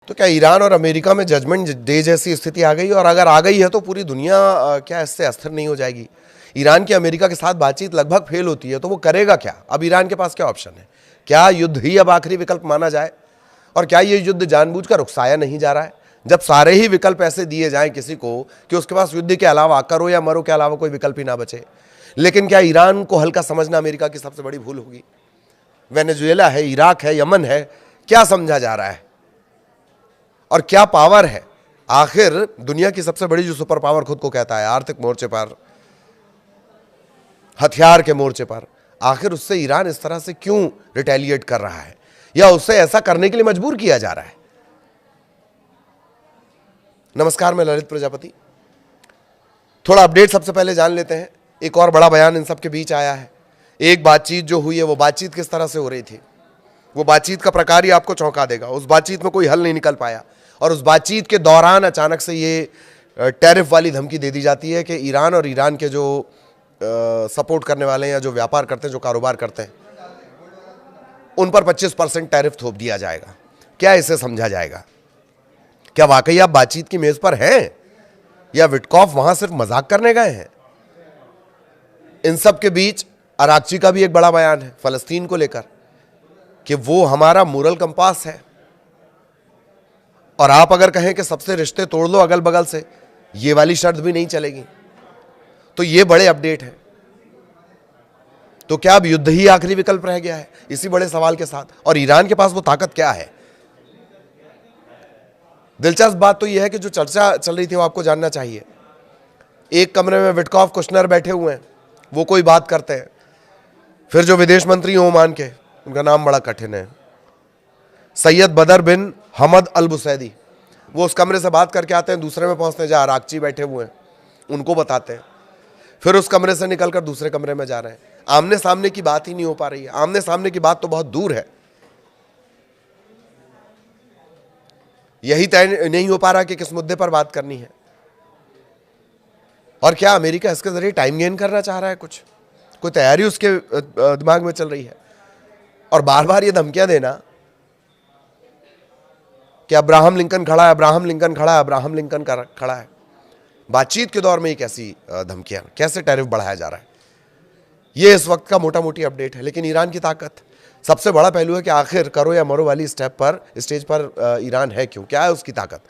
तो क्या ईरान और अमेरिका में जजमेंट डे जैसी स्थिति आ गई? और अगर आ गई है तो पूरी दुनिया क्या इससे अस्थिर नहीं हो जाएगी? ईरान की अमेरिका के साथ बातचीत लगभग फेल होती है तो वो करेगा क्या? अब ईरान के पास क्या ऑप्शन है? क्या युद्ध ही अब आखिरी विकल्प माना जाए? और क्या ये युद्ध जानबूझकर उकसाया नहीं जा रहा है? जब सारे ही विकल्प ऐसे दिए जाएं किसी को कि उसके पास युद्ध के अलावा, करो या मरो के अलावा कोई विकल्प ही ना बचे। लेकिन क्या ईरान को हल्का समझना अमेरिका की सबसे बड़ी भूल होगी? वेनेजुएला है, इराक है, यमन है, क्या समझा जा रहा है? और क्या पावर है? आखिर दुनिया की सबसे बड़ी जो सुपर पावर खुद को कहता है, आर्थिक मोर्चे पर, हथियार के मोर्चे पर, आखिर उससे ईरान इस तरह से क्यों रिटेलिएट कर रहा है या उसे ऐसा करने के लिए मजबूर किया जा रहा है? नमस्कार, मैं ललित प्रजापति। थोड़ा अपडेट सबसे पहले जान लेते हैं। एक और बड़ा बयान इन सब के बीच आया है। एक बातचीत जो हुई है वो बातचीत किस तरह से हो रही थी, वो बातचीत का प्रकार ही आपको चौंका देगा। उस बातचीत में कोई हल नहीं निकल पाया और उस बातचीत के दौरान अचानक से ये टैरिफ वाली धमकी दे दी जाती है कि ईरान और ईरान के जो सपोर्ट करने वाले हैं या जो व्यापार करते हैं, जो कारोबार करते हैं, उन पर 25% टैरिफ थोप दिया जाएगा। क्या इसे समझा जाएगा? क्या वाकई आप बातचीत की मेज पर हैं या विटकॉफ वहां सिर्फ मजाक करने गए हैं? इन सब के बीच अराक्ची का भी एक बड़ा बयान है फलस्तीन को लेकर कि वो हमारा मोरल कंपास है और आप अगर कहें कि सबसे रिश्ते तोड़ लो अगल बगल से, ये वाली शर्त भी नहीं चलेगी। तो ये बड़े अपडेट है। तो क्या अब युद्ध ही आखिरी विकल्प रह गया है इसी बड़े सवाल के साथ? और ईरान के पास वो ताकत क्या है? दिलचस्प बात तो यह है कि जो चर्चा चल रही थी वो आपको जानना चाहिए। एक कमरे में विटकॉफ, कुशनर बैठे हुए हैं, वो कोई बात करते हैं। फिर जो विदेश मंत्री हैं ओमान के, उनका नाम बड़ा कठिन है, सैयद बदर बिन हमद अल बुसैदी, वो उस कमरे से बात करके आते हैं, दूसरे में पहुंचते हैं जहां अराक्ची बैठे हुए हैं, उनको बताते हैं। फिर उस कमरे से निकलकर दूसरे कमरे में जा रहे हैं। आमने सामने की बात ही नहीं हो पा रही है। आमने सामने की बात तो बहुत दूर है। यही तय नहीं हो पा रहा कि किस मुद्दे पर बात करनी है। और क्या अमेरिका इसके जरिए टाइम गेन करना चाह रहा है? कुछ कोई तैयारी उसके दिमाग में चल रही है? और बार बार ये धमकियां देना कि अब्राहम लिंकन खड़ा है, अब्राहम लिंकन खड़ा है, अब्राहम लिंकन खड़ा है। बातचीत के दौर में ये कैसी धमकियां, कैसे टैरिफ बढ़ाया जा रहा है? ये इस वक्त का मोटा मोटी अपडेट है। लेकिन ईरान की ताकत, सबसे बड़ा पहलू है कि आखिर करो या मरो वाली स्टेज पर ईरान है क्यों? क्या है उसकी ताकत?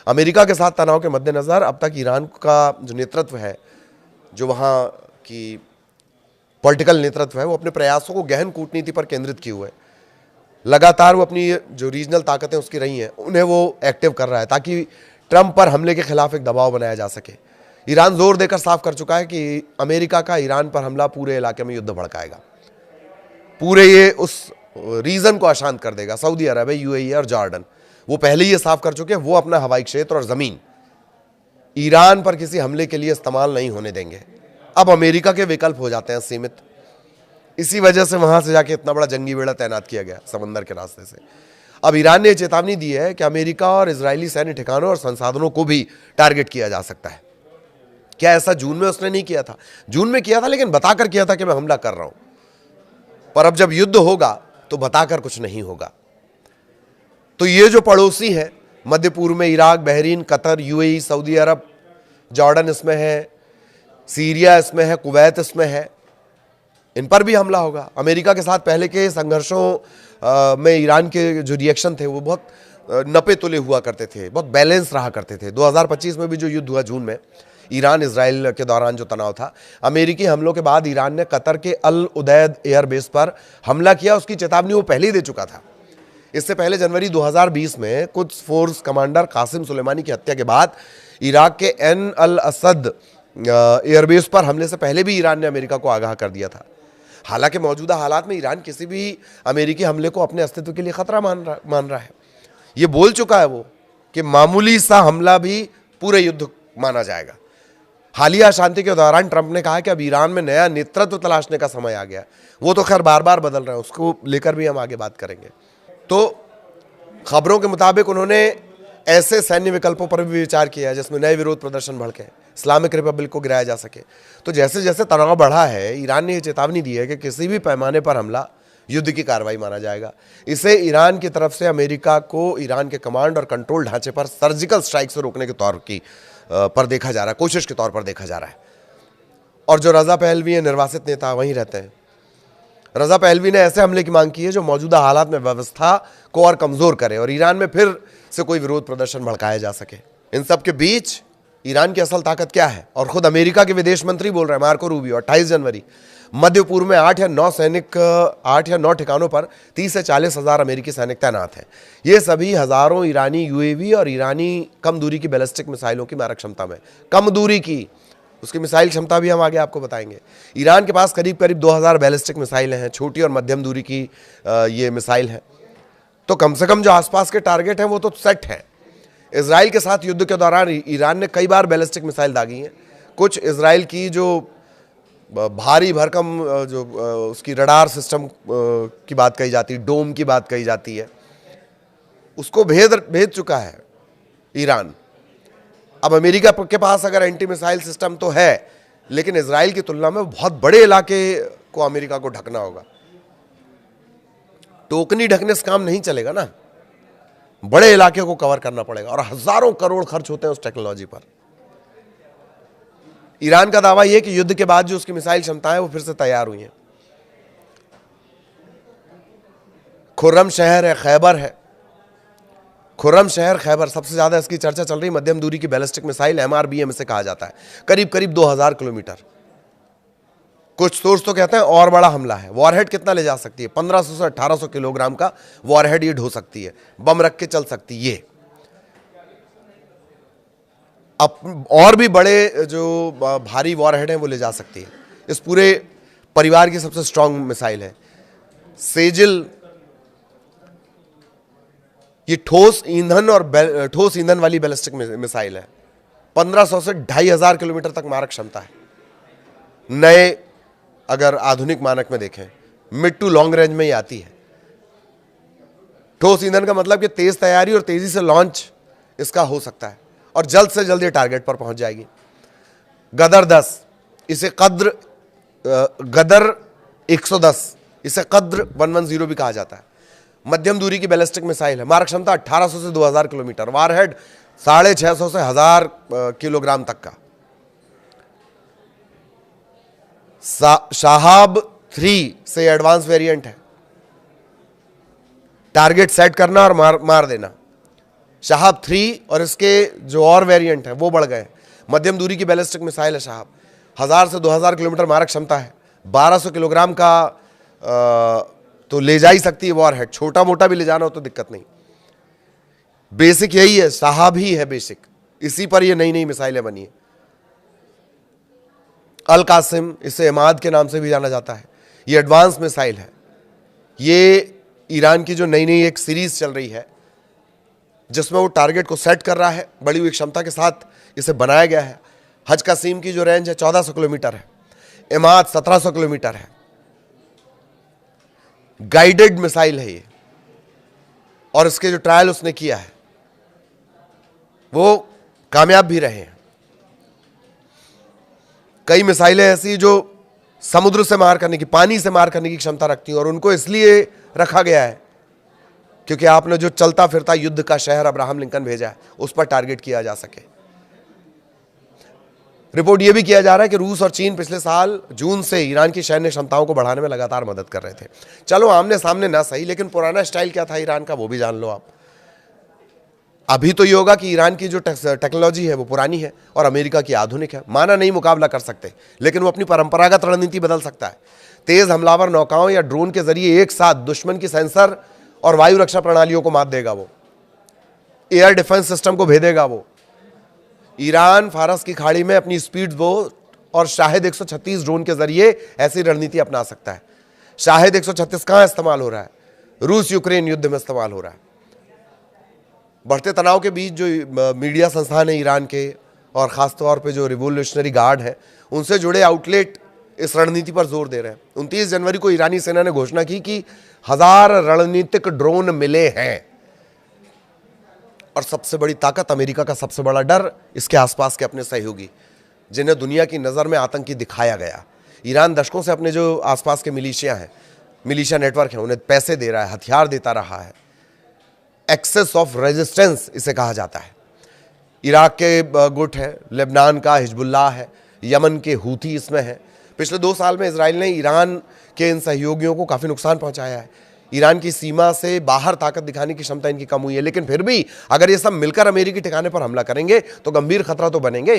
अमेरिका के साथ तनाव के मद्देनजर अब तक ईरान का जो नेतृत्व है, जो वहाँ की पॉलिटिकल नेतृत्व है, वो अपने प्रयासों को गहन कूटनीति पर केंद्रित किए हुए। लगातार वो अपनी जो रीजनल ताकतें उसकी रही हैं उन्हें वो एक्टिव कर रहा है ताकि ट्रंप पर हमले के खिलाफ एक दबाव बनाया जा सके। ईरान जोर देकर साफ कर चुका है कि अमेरिका का ईरान पर हमला पूरे इलाके में युद्ध भड़काएगा, पूरे ये उस रीजन को अशांत कर देगा। सऊदी अरब है, यूएई और जॉर्डन, वो पहले ही ये साफ कर चुके हैं, वो अपना हवाई क्षेत्र और जमीन ईरान पर किसी हमले के लिए इस्तेमाल नहीं होने देंगे। अब अमेरिका के विकल्प हो जाते हैं सीमित। इसी वजह से वहां से जाके इतना बड़ा जंगी बेड़ा तैनात किया गया समंदर के रास्ते से। अब ईरान ने चेतावनी दी है कि अमेरिका और इजरायली सैन्य ठिकानों और संसाधनों को भी टारगेट किया जा सकता है। क्या ऐसा जून में उसने नहीं किया था? जून में किया था, लेकिन बताकर किया था कि मैं हमला कर रहा हूं। पर अब जब युद्ध होगा तो बताकर कुछ नहीं होगा। तो ये जो पड़ोसी हैं मध्य पूर्व में, Iraq, Bahrain, Qatar, UAE, Saudi Arabia, Jordan इसमें है, सीरिया इसमें है, कुवैत इसमें है, इन पर भी हमला होगा। अमेरिका के साथ पहले के संघर्षों में ईरान के जो रिएक्शन थे वो बहुत नपे तुले हुआ करते थे, बहुत बैलेंस रहा करते थे। 2025 में भी जो युद्ध हुआ जून में, ईरान इजराइल के दौरान जो तनाव था, अमेरिकी हमलों के बाद ईरान ने कतर के अल उदैद एयरबेस पर हमला किया। उसकी चेतावनी वो पहले ही दे चुका था। इससे पहले जनवरी 2020 में कुछ फोर्स कमांडर कासिम सुलेमानी की हत्या के बाद इराक के एन अल असद एयरबेस पर हमले से पहले भी ईरान ने अमेरिका को आगाह कर दिया था। हालांकि मौजूदा हालात में ईरान किसी भी अमेरिकी हमले को अपने अस्तित्व के लिए खतरा मान रहा है। ये बोल चुका है वो कि मामूली सा हमला भी पूरे युद्ध माना जाएगा। हालिया शांति के दौरान ट्रंप ने कहा कि अब ईरान में नया नेतृत्व तलाशने का समय आ गया। वो तो खैर बार बार बदल रहे हैं, उसको लेकर भी हम आगे बात करेंगे। तो खबरों के मुताबिक उन्होंने ऐसे सैन्य विकल्पों पर भी विचार किया जिसमें नए विरोध प्रदर्शन भड़के, इस्लामिक रिपब्लिक को गिराया जा सके। तो जैसे जैसे तनाव बढ़ा है, ईरान ने यह चेतावनी दी है कि किसी भी पैमाने पर हमला युद्ध की कार्रवाई माना जाएगा। इसे ईरान की तरफ से अमेरिका को ईरान के कमांड और कंट्रोल ढांचे पर सर्जिकल स्ट्राइक से रोकने के तौर की पर देखा जा रहा है, कोशिश के तौर पर देखा जा रहा है। और जो रजा पहलवी है, निर्वासित नेता वहीं रहते हैं, रजा पहलवी ने ऐसे हमले की मांग की है जो मौजूदा हालात में व्यवस्था को और कमजोर करे और ईरान में फिर से कोई विरोध प्रदर्शन भड़काया जा सके। इन सब के बीच ईरान की असल ताकत क्या है, और खुद अमेरिका के विदेश मंत्री बोल रहे हैं मार्को रूबियो 28 जनवरी, मध्य पूर्व में 8 या 9 ठिकानों पर 30 से 40 हजार अमेरिकी सैनिक तैनात हैं। ये सभी हजारों ईरानी यूएवी और ईरानी कम दूरी की बैलिस्टिक मिसाइलों की मारक क्षमता में, कम दूरी की उसकी मिसाइल क्षमता भी हम आगे आपको बताएंगे। ईरान के पास करीब करीब 2000 बैलिस्टिक मिसाइलें हैं, छोटी और मध्यम दूरी की ये मिसाइल है। तो कम से कम जो आसपास के टारगेट हैं वो तो सेट है। इजराइल के साथ युद्ध के दौरान ईरान ने कई बार बैलिस्टिक मिसाइल दागी हैं। कुछ इजराइल की जो भारी भरकम जो उसकी रडार सिस्टम की बात कही जाती है, डोम की बात कही जाती है, उसको भेद चुका है ईरान। अब अमेरिका के पास अगर एंटी मिसाइल सिस्टम तो है, लेकिन इजराइल की तुलना में बहुत बड़े इलाके को अमेरिका को ढकना होगा। टोकनी ढकने से काम नहीं चलेगा ना, बड़े इलाके को कवर करना पड़ेगा और हजारों करोड़ खर्च होते हैं उस टेक्नोलॉजी पर। ईरान का दावा यह कि युद्ध के बाद जो उसकी मिसाइल क्षमताएं हैं वो फिर से तैयार हुई हैं। खुर्रम शहर है, खैबर है, खुर्रम शहर खैबर सबसे ज्यादा इसकी चर्चा चल रही। मध्यम दूरी की बैलिस्टिक मिसाइल MRBM इसे कहा जाता है, करीब करीब 2000 किलोमीटर। कुछ सोर्स तो कहते हैं और बड़ा हमला है। वॉरहेड कितना ले जा सकती है? 1500 से 1800 किलोग्राम का वॉरहेड ये ढो सकती है, बम रख के चल सकती है। अब और भी बड़े जो भारी वॉरहेड हैं वो ले जा सकती है। इस पूरे परिवार की सबसे स्ट्रांग मिसाइल है सेजिल। ये ठोस ईंधन वाली बैलिस्टिक मिसाइल है। 1500 से 2500 किलोमीटर तक मारक क्षमता है। नए अगर आधुनिक मानक में देखें, मिड टू लॉन्ग रेंज में ही आती है। ठोस ईंधन का मतलब कि तेज तैयारी और तेजी से लॉन्च इसका हो सकता है और जल्द से जल्द ये टारगेट पर पहुंच जाएगी। गदर 10, इसे गदर 110, इसे कद्र 110 भी कहा जाता है। मध्यम दूरी की बैलिस्टिक मिसाइल है, मारक क्षमता 1800 से 2000 किलोमीटर, वारहेड 650 से 1000 किलोग्राम तक का। शाहाब 3 से एडवांस वेरिएंट है, टारगेट सेट करना और मार देना। शाहाब 3 और इसके जो और वेरिएंट है वो बढ़ गए। मध्यम दूरी की बैलिस्टिक मिसाइल है शाहाब, 1000 से 2000 किलोमीटर मारक क्षमता है, 1200 किलोग्राम का तो ले जा ही सकती है वॉरहेड। छोटा मोटा भी ले जाना हो तो दिक्कत नहीं। बेसिक यही है, शाहाब ही है बेसिक, इसी पर ये नई नई मिसाइलें बनी है। अल कासिम, इसे इमाद के नाम से भी जाना जाता है, ये एडवांस मिसाइल है। ये ईरान की जो नई नई एक सीरीज चल रही है जिसमें वो टारगेट को सेट कर रहा है, बड़ी हुई क्षमता के साथ इसे बनाया गया है। हज कासिम की जो रेंज है 1400 किलोमीटर है, इमाद 1700 किलोमीटर है। गाइडेड मिसाइल है ये, और इसके जो ट्रायल उसने किया है वो कामयाब भी रहे हैं। कई मिसाइलें ऐसी जो समुद्र से मार करने की, पानी से मार करने की क्षमता रखती हैं और उनको इसलिए रखा गया है क्योंकि आपने जो चलता फिरता युद्ध का शहर अब्राहम लिंकन भेजा है उस पर टारगेट किया जा सके। रिपोर्ट यह भी किया जा रहा है कि रूस और चीन पिछले साल जून से ईरान की सैन्य क्षमताओं को बढ़ाने में लगातार मदद कर रहे थे। चलो आमने सामने ना सही, लेकिन पुराना स्टाइल क्या था ईरान का वो भी जान लो आप। अभी तो ये होगा कि ईरान की जो टेक्नोलॉजी है वो पुरानी है और अमेरिका की आधुनिक है। माना नहीं मुकाबला कर सकते, लेकिन वो अपनी परंपरागत रणनीति बदल सकता है। तेज हमलावर नौकाओं या ड्रोन के जरिए एक साथ दुश्मन की सेंसर और वायु रक्षा प्रणालियों को मात देगा, वो एयर डिफेंस सिस्टम को भेदेगा। वो ईरान फारस की खाड़ी में अपनी स्पीड बोट और शाहिद 136 ड्रोन के जरिए ऐसी रणनीति अपना सकता है। शाहिद 136 कहां इस्तेमाल हो रहा है? रूस यूक्रेन युद्ध में इस्तेमाल हो रहा है। बढ़ते तनाव के बीच जो मीडिया संस्थान है ईरान के और ख़ासतौर पे जो रिवोल्यूशनरी गार्ड है उनसे जुड़े आउटलेट इस रणनीति पर जोर दे रहे हैं। 29 जनवरी को ईरानी सेना ने घोषणा की कि 1000 रणनीतिक ड्रोन मिले हैं। और सबसे बड़ी ताकत, अमेरिका का सबसे बड़ा डर, इसके आसपास के अपने सहयोगी जिन्हें दुनिया की नज़र में आतंकी दिखाया गया। ईरान दशकों से अपने जो आसपास के मिलिशिया हैं मिलिशिया नेटवर्क है, उन्हें पैसे दे रहा है, हथियार देता रहा है। एक्सेस ऑफ रेजिस्टेंस इसे कहा जाता है। इराक के गुट है, लेबनान का हिजबुल्लाह है, यमन के हूथी इसमें है। पिछले 2 साल में इजराइल ने ईरान के इन सहयोगियों को काफ़ी नुकसान पहुंचाया है। ईरान की सीमा से बाहर ताकत दिखाने की क्षमता इनकी कम हुई है, लेकिन फिर भी अगर ये सब मिलकर अमेरिकी ठिकाने पर हमला करेंगे तो गंभीर खतरा तो बनेंगे।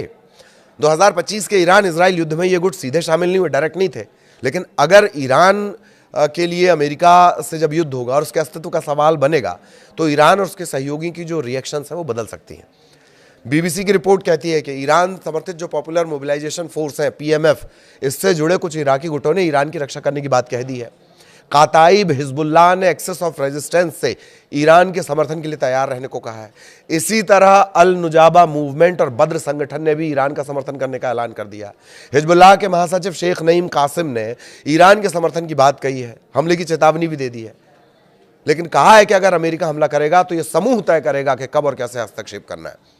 2025 के ईरान इजराइल युद्ध में ये गुट सीधे शामिल नहीं हुए, डायरेक्ट नहीं थे, लेकिन अगर ईरान के लिए अमेरिका से जब युद्ध होगा और उसके अस्तित्व का सवाल बनेगा तो ईरान और उसके सहयोगी की जो रिएक्शंस हैं वो बदल सकती हैं। बीबीसी की रिपोर्ट कहती है कि ईरान समर्थित जो पॉपुलर मोबिलाइजेशन फोर्स है पीएमएफ, इससे जुड़े कुछ इराकी गुटों ने ईरान की रक्षा करने की बात कह दी है। काताइब हिजबुल्लाह ने एक्सेस ऑफ रेजिस्टेंस से ईरान के समर्थन के लिए तैयार रहने को कहा है। इसी तरह अल नुजाबा मूवमेंट और बद्र संगठन ने भी ईरान का समर्थन करने का ऐलान कर दिया। हिजबुल्लाह के महासचिव शेख नईम कासिम ने ईरान के समर्थन की बात कही है, हमले की चेतावनी भी दे दी है, लेकिन कहा है कि अगर अमेरिका हमला करेगा तो यह समूह तय करेगा कि कब और कैसे हस्तक्षेप करना है।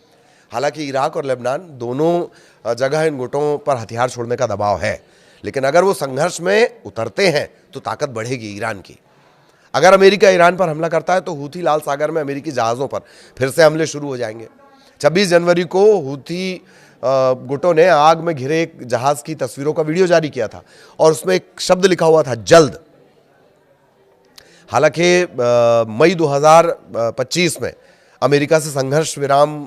हालांकि इराक और लेबनान दोनों जगह इन गुटों पर हथियार छोड़ने का दबाव है, लेकिन अगर वो संघर्ष में उतरते हैं तो ताकत बढ़ेगी ईरान की। अगर अमेरिका ईरान पर हमला करता है तो हूथी लाल सागर में अमेरिकी जहाज़ों पर फिर से हमले शुरू हो जाएंगे। 26 जनवरी को हूथी गुटों ने आग में घिरे एक जहाज़ की तस्वीरों का वीडियो जारी किया था और उसमें एक शब्द लिखा हुआ था, जल्द। हालांकि मई 2025 में अमेरिका से संघर्ष विराम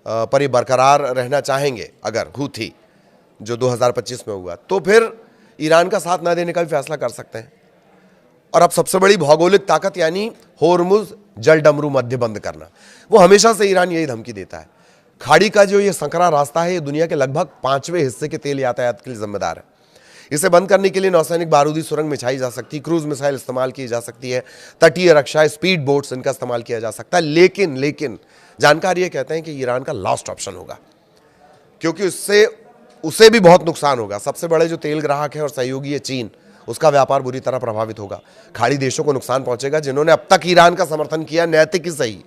पर ही बरकरार रहना चाहेंगे अगर हूथी, जो 2025 में हुआ, तो फिर ईरान का साथ न देने का भी फैसला कर सकते हैं। और अब सबसे बड़ी भौगोलिक ताकत यानी होर्मुज जलडमरू मध्य बंद करना, वो हमेशा से ईरान यही धमकी देता है। खाड़ी का जो ये संकरा रास्ता है, ये दुनिया के लगभग 5वें हिस्से के तेल यातायात के लिए जिम्मेदार है। इसे बंद करने के लिए नौसैनिक बारूदी सुरंग बिछाई जा सकती है, क्रूज मिसाइल इस्तेमाल की जा सकती है, तटीय रक्षा, स्पीड बोट्स, इनका इस्तेमाल किया जा सकता है। लेकिन जानकार ये कहते हैं कि ईरान का लास्ट ऑप्शन होगा, क्योंकि उससे उसे भी बहुत नुकसान होगा। सबसे बड़े जो तेल ग्राहक है और सहयोगी है चीन, उसका व्यापार बुरी तरह प्रभावित होगा। खाड़ी देशों को नुकसान पहुंचेगा जिन्होंने अब तक ईरान का समर्थन किया, नैतिक ही सही।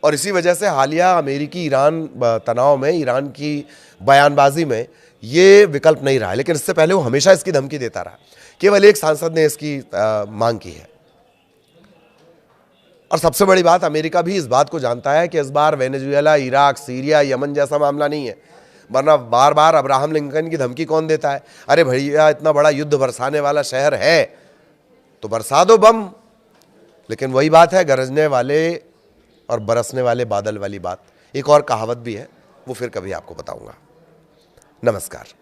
और इसी वजह से हालिया अमेरिकी ईरान तनाव में, ईरान की बयानबाजी में ये विकल्प नहीं रहा है, लेकिन इससे पहले वो हमेशा इसकी धमकी देता रहा। केवल एक सांसद ने इसकी मांग की है। और सबसे बड़ी बात, अमेरिका भी इस बात को जानता है कि इस बार वेनेजुएला, इराक, सीरिया, यमन जैसा मामला नहीं है, वरना बार बार अब्राहम लिंकन की धमकी कौन देता है? अरे भैया, इतना बड़ा युद्ध बरसाने वाला शहर है तो बरसा दो बम। लेकिन वही बात है, गरजने वाले और बरसने वाले बादल वाली बात। एक और कहावत भी है, वो फिर कभी आपको बताऊंगा। नमस्कार।